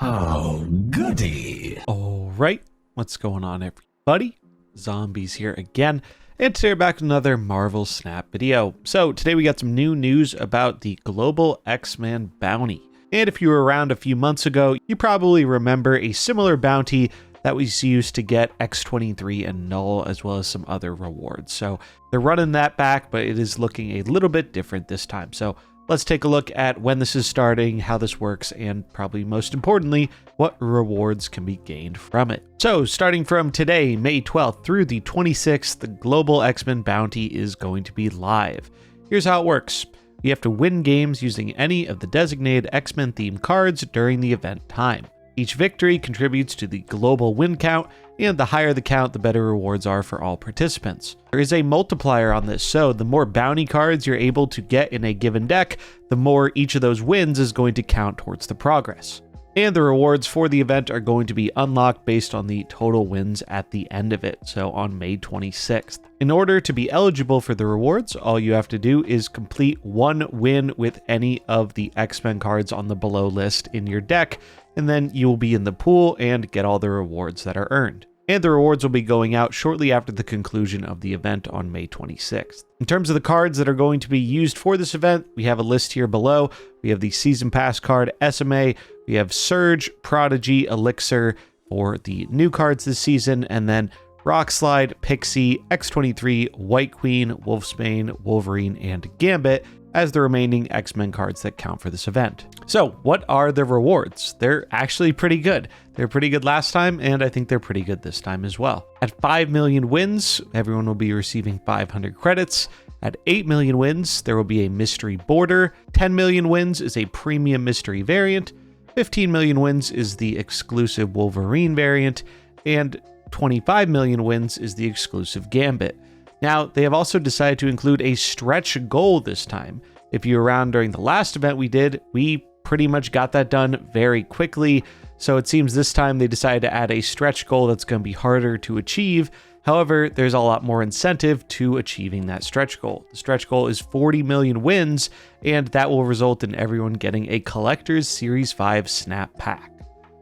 Oh, goody. All right, what's going on, everybody? Zombies here again, and today we're back with another Marvel Snap video. So today we got some new news about the Global X-Men bounty. And if you were around a few months ago, you probably remember a similar bounty that was used to get X-23 and Null, as well as some other rewards. So they're running that back, but it is looking a little bit different this time. So let's take a look at when this is starting, how this works, and probably most importantly, what rewards can be gained from it. So starting from today, May 12th through the 26th, the Global X-Men bounty is going to be live. Here's how it works. You have to win games using any of the designated X-Men themed cards during the event time. Each victory contributes to the global win count, and the higher the count, the better rewards are for all participants. There is a multiplier on this, so the more bounty cards you're able to get in a given deck, the more each of those wins is going to count towards the progress. And the rewards for the event are going to be unlocked based on the total wins at the end of it, so on May 26th. In order to be eligible for the rewards, all you have to do is complete one win with any of the X-Men cards on the below list in your deck, and then you will be in the pool and get all the rewards that are earned. And the rewards will be going out shortly after the conclusion of the event on May 26th. In terms of the cards that are going to be used for this event, we have a list here below. We have the Season Pass card, SMA, we have Surge, Prodigy, Elixir for the new cards this season, and then Rockslide, Pixie, X-23, White Queen, Wolfsbane, Wolverine, and Gambit as the remaining X-Men cards that count for this event. So what are the rewards? They're actually pretty good. They're pretty good last time, and I think they're pretty good this time as well. At 5 million wins, everyone will be receiving 500 credits. At 8 million wins, there will be a mystery border. 10 million wins is a premium mystery variant. 15 million wins is the exclusive Wolverine variant, and 25 million wins is the exclusive Gambit. Now, they have also decided to include a stretch goal this time. If you were around during the last event we did, we pretty much got that done very quickly. So it seems this time they decided to add a stretch goal that's going to be harder to achieve. However, there's a lot more incentive to achieving that stretch goal. The stretch goal is 40 million wins, and that will result in everyone getting a Collector's Series 5 Snap Pack.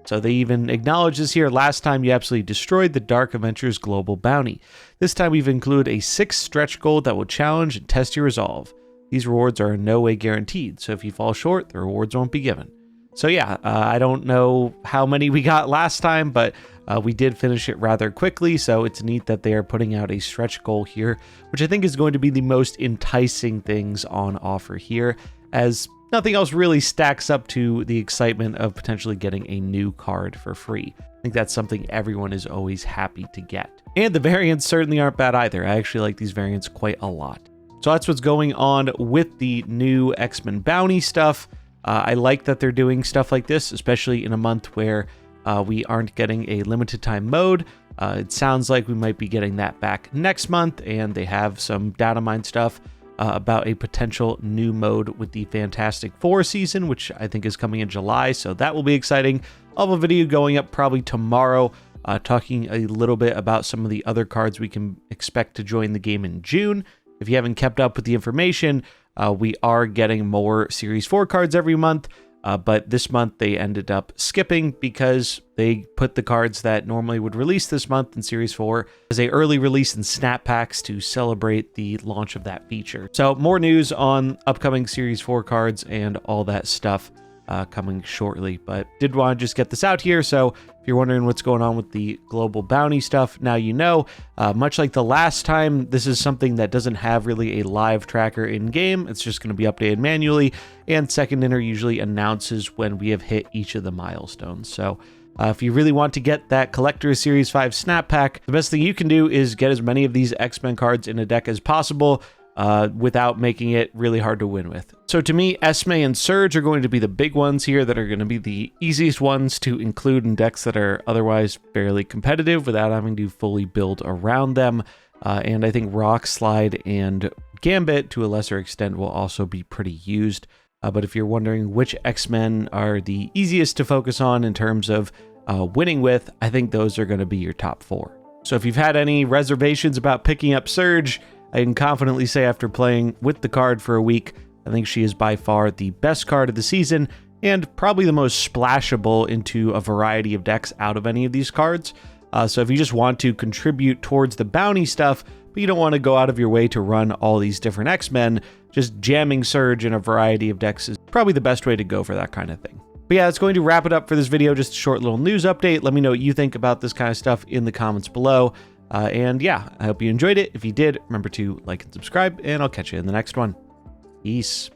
So they even acknowledge this here. Last time you absolutely destroyed the Dark Adventures Global Bounty. This time we've included a 6th stretch goal that will challenge and test your resolve. These rewards are in no way guaranteed, so if you fall short, the rewards won't be given. So yeah, I don't know how many we got last time, but we did finish it rather quickly, so it's neat that they are putting out a stretch goal here, which I think is going to be the most enticing things on offer here, as nothing else really stacks up to the excitement of potentially getting a new card for free. I think that's something everyone is always happy to get. And the variants certainly aren't bad either. I actually like these variants quite a lot. So that's what's going on with the new X-Men bounty stuff. I like that they're doing stuff like this, especially in a month where we aren't getting a limited time mode. It sounds like we might be getting that back next month, and they have some data mine stuff about a potential new mode with the Fantastic Four season, which I think is coming in July, so that will be exciting. I'll have a video going up probably tomorrow talking a little bit about some of the other cards we can expect to join the game in June. If you haven't kept up with the information, we are getting more Series 4 cards every month, but this month they ended up skipping because they put the cards that normally would release this month in Series 4 as a early release in Snap Packs to celebrate the launch of that feature. So more news on upcoming Series 4 cards and all that stuff coming shortly, but did want to just get this out here. So if you're wondering what's going on with the global bounty stuff, now you know. Much like the last time, this is something that doesn't have really a live tracker in game. It's just going to be updated manually, and Second Inner usually announces when we have hit each of the milestones. So if you really want to get that Collector's Series 5 Snap Pack, the best thing you can do is get as many of these X-Men cards in a deck as possible without making it really hard to win with. So to me, Esme and Surge are going to be the big ones here that are going to be the easiest ones to include in decks that are otherwise fairly competitive without having to fully build around them. And I think Rockslide and Gambit, to a lesser extent, will also be pretty used. But if you're wondering which X-Men are the easiest to focus on in terms of winning with, I think those are going to be your top 4. So if you've had any reservations about picking up Surge, I can confidently say after playing with the card for a week, I think she is by far the best card of the season, and probably the most splashable into a variety of decks out of any of these cards. So if you just want to contribute towards the bounty stuff, but you don't want to go out of your way to run all these different X-Men, just jamming Surge in a variety of decks is probably the best way to go for that kind of thing. But yeah, that's going to wrap it up for this video. Just a short little news update. Let me know what you think about this kind of stuff in the comments below. And yeah, I hope you enjoyed it. If you did, remember to like and subscribe, and I'll catch you in the next one. Peace.